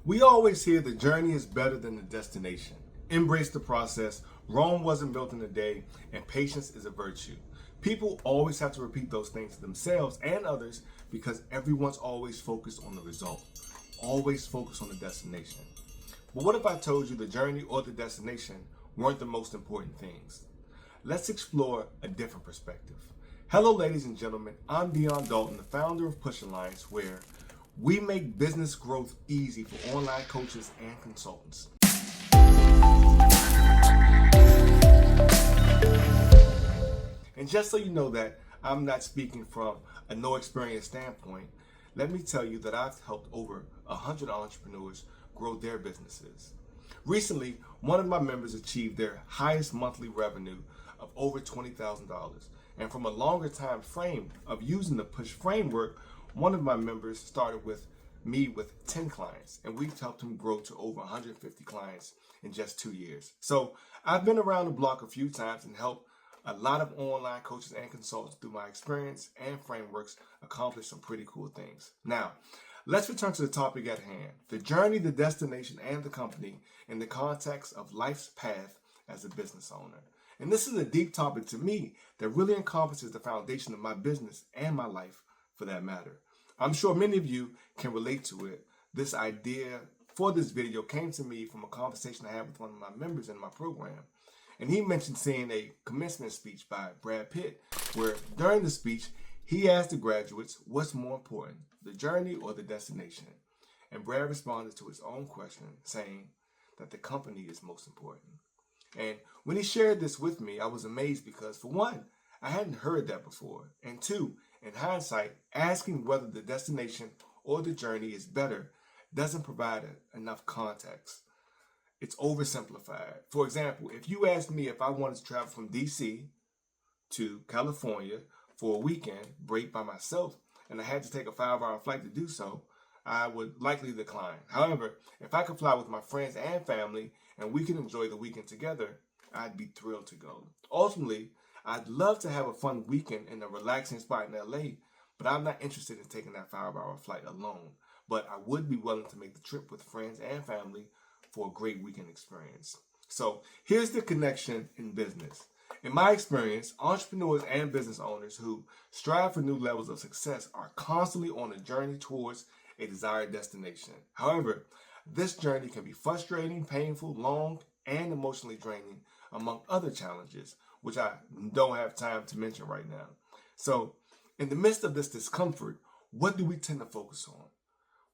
We always hear the journey is better than the destination. Embrace the process. Rome wasn't built in a day, and patience is a virtue. People always have to repeat those things to themselves and others because everyone's always focused on the result, always focused on the destination. But what if I told you the journey or the destination weren't the most important things? Let's explore a different perspective. Hello, ladies and gentlemen. I'm Dion Dalton, the founder of Push Alliance, where we make business growth easy for online coaches and consultants. And just so you know that I'm not speaking from a no experience standpoint, let me tell you that I've helped over 100 entrepreneurs grow their businesses. Recently, one of my members achieved their highest monthly revenue of over $20,000. And from a longer time frame of using the Push framework, one of my members started with me with 10 clients, and we've helped him grow to over 150 clients in just 2 years. So I've been around the block a few times and helped a lot of online coaches and consultants through my experience and frameworks accomplish some pretty cool things. Now, let's return to the topic at hand, the journey, the destination, and the company in the context of life's path as a business owner. And this is a deep topic to me that really encompasses the foundation of my business and my life for that matter. I'm sure many of you can relate to it. This idea for this video came to me from a conversation I had with one of my members in my program. And he mentioned seeing a commencement speech by Brad Pitt, where during the speech, he asked the graduates, what's more important, the journey or the destination? And Brad responded to his own question, saying that the company is most important. And when he shared this with me, I was amazed because, for one, I hadn't heard that before. And two, in hindsight, asking whether the destination or the journey is better doesn't provide enough context. It's oversimplified. For example, if you asked me if I wanted to travel from DC to California for a weekend break by myself and I had to take a 5-hour flight to do so, I would likely decline. However, if I could fly with my friends and family and we could enjoy the weekend together, I'd be thrilled to go. Ultimately, I'd love to have a fun weekend in a relaxing spot in LA, but I'm not interested in taking that 5-hour flight alone. But I would be willing to make the trip with friends and family for a great weekend experience. So here's the connection in business. In my experience, entrepreneurs and business owners who strive for new levels of success are constantly on a journey towards a desired destination. However, this journey can be frustrating, painful, long, and emotionally draining, among other challenges, which I don't have time to mention right now. So, in the midst of this discomfort, what do we tend to focus on?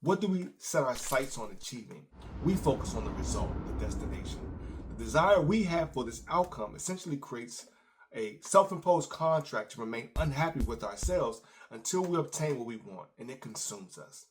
What do we set our sights on achieving? We focus on the result, the destination. The desire we have for this outcome essentially creates a self-imposed contract to remain unhappy with ourselves until we obtain what we want, and it consumes us.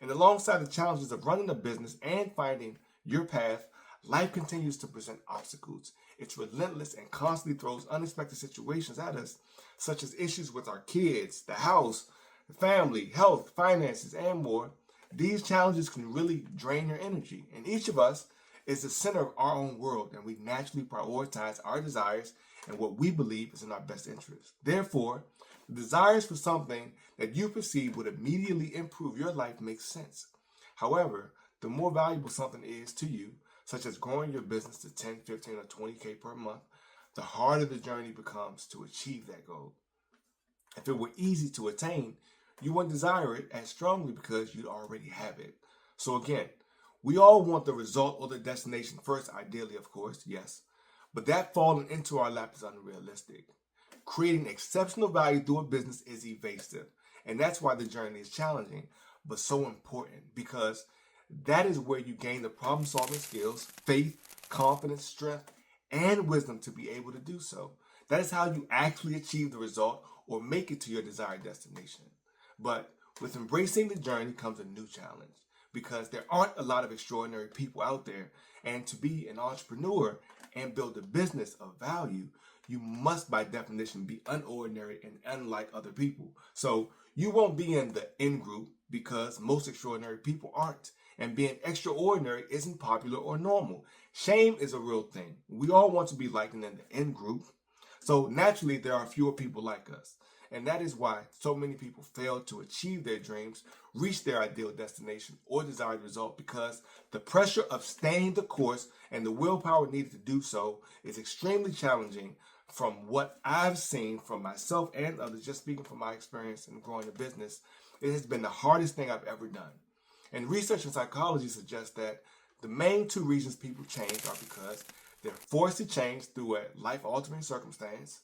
And alongside the challenges of running a business and finding your path, life continues to present obstacles. It's relentless and constantly throws unexpected situations at us, such as issues with our kids, the house, the family, health, finances, and more. These challenges can really drain your energy, and each of us is the center of our own world, and we naturally prioritize our desires and what we believe is in our best interest. Therefore, the desires for something that you perceive would immediately improve your life makes sense. However, the more valuable something is to you, such as growing your business to 10, 15, or 20K per month, the harder the journey becomes to achieve that goal. If it were easy to attain, you wouldn't desire it as strongly because you already have it. So again, we all want the result or the destination first, ideally, of course, yes. But that falling into our lap is unrealistic. Creating exceptional value through a business is evasive. And that's why the journey is challenging, but so important, because that is where you gain the problem-solving skills, faith, confidence, strength, and wisdom to be able to do so. That is how you actually achieve the result or make it to your desired destination. But with embracing the journey comes a new challenge, because there aren't a lot of extraordinary people out there. And to be an entrepreneur and build a business of value, you must by definition be unordinary and unlike other people. So you won't be in the in group because most extraordinary people aren't. And being extraordinary isn't popular or normal. Shame is a real thing. We all want to be liked in the in group. So naturally, there are fewer people like us. And that is why so many people fail to achieve their dreams, reach their ideal destination or desired result, because the pressure of staying the course and the willpower needed to do so is extremely challenging. From what I've seen from myself and others, just speaking from my experience in growing a business, it has been the hardest thing I've ever done. And research in psychology suggests that the main two reasons people change are because they're forced to change through a life-altering circumstance,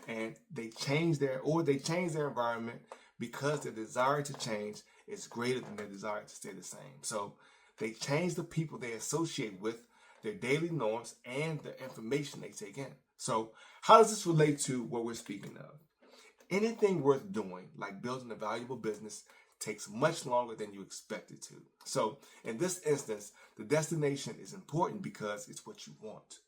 and they change their environment because their desire to change is greater than their desire to stay the same. So they change the people they associate with, their daily norms, and the information they take in. So how does this relate to what we're speaking of? Anything worth doing, like building a valuable business, takes much longer than you expect it to. So in this instance, the destination is important because it's what you want.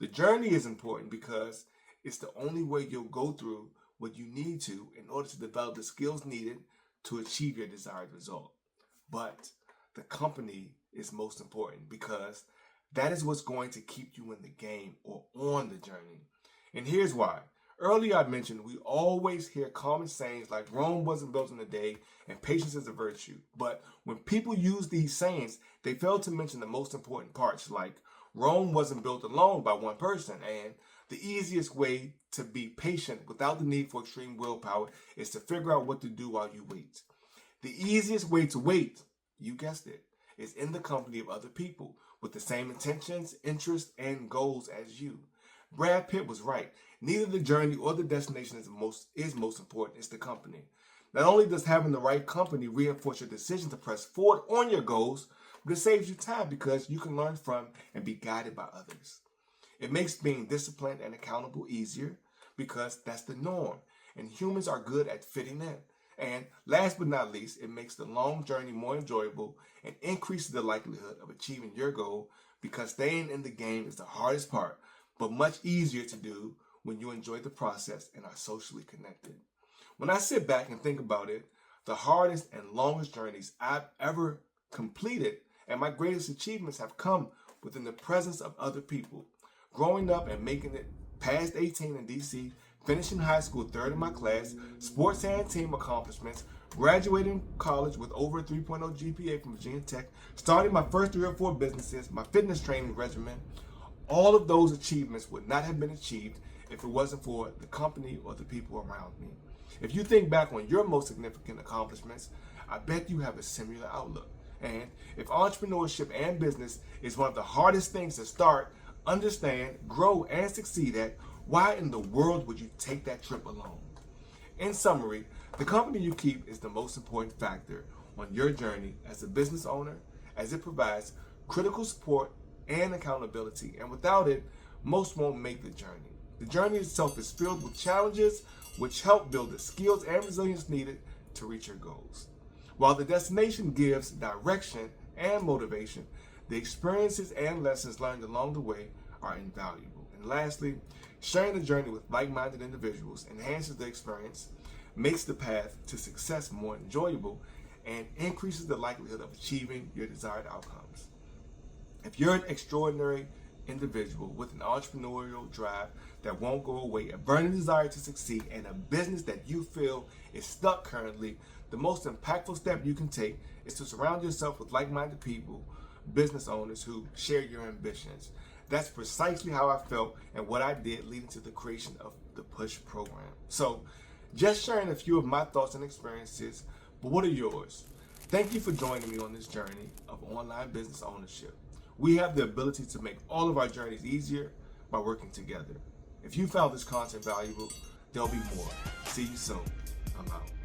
The journey is important because it's the only way you'll go through what you need to in order to develop the skills needed to achieve your desired result. But the company is most important because that is what's going to keep you in the game or on the journey. And here's why. Earlier I mentioned we always hear common sayings like Rome wasn't built in a day and patience is a virtue. But when people use these sayings, they fail to mention the most important parts, like Rome wasn't built alone by one person, and the easiest way to be patient without the need for extreme willpower is to figure out what to do while you wait. The easiest way to wait, you guessed it, is in the company of other people with the same intentions, interests, and goals as you. Brad Pitt was right. Neither the journey or the destination is most important. It's the company. Not only does having the right company reinforce your decision to press forward on your goals, but it saves you time because you can learn from and be guided by others. It makes being disciplined and accountable easier because that's the norm, and humans are good at fitting in. And last but not least, it makes the long journey more enjoyable and increases the likelihood of achieving your goal because staying in the game is the hardest part, but much easier to do when you enjoy the process and are socially connected. When I sit back and think about it, the hardest and longest journeys I've ever completed and my greatest achievements have come within the presence of other people. Growing up and making it past 18 in DC, finishing high school third in my class, sports and team accomplishments, graduating college with over a 3.0 GPA from Virginia Tech, starting my first 3 or 4 businesses, my fitness training regimen, all of those achievements would not have been achieved if it wasn't for the company or the people around me. If you think back on your most significant accomplishments, I bet you have a similar outlook. And if entrepreneurship and business is one of the hardest things to start, understand, grow, and succeed at, why in the world would you take that trip alone? In summary, the company you keep is the most important factor on your journey as a business owner, as it provides critical support and accountability, and without it, most won't make the journey. The journey itself is filled with challenges which help build the skills and resilience needed to reach your goals. While the destination gives direction and motivation, the experiences and lessons learned along the way are invaluable. And lastly, sharing the journey with like-minded individuals enhances the experience, makes the path to success more enjoyable, and increases the likelihood of achieving your desired outcomes. If you're an extraordinary individual with an entrepreneurial drive that won't go away, a burning desire to succeed, and a business that you feel is stuck currently, the most impactful step you can take is to surround yourself with like-minded people, business owners who share your ambitions. That's precisely how I felt and what I did, leading to the creation of the Push program. So, just sharing a few of my thoughts and experiences, but what are yours? Thank you for joining me on this journey of online business ownership. We have the ability to make all of our journeys easier by working together. If you found this content valuable, there'll be more. See you soon. I'm out.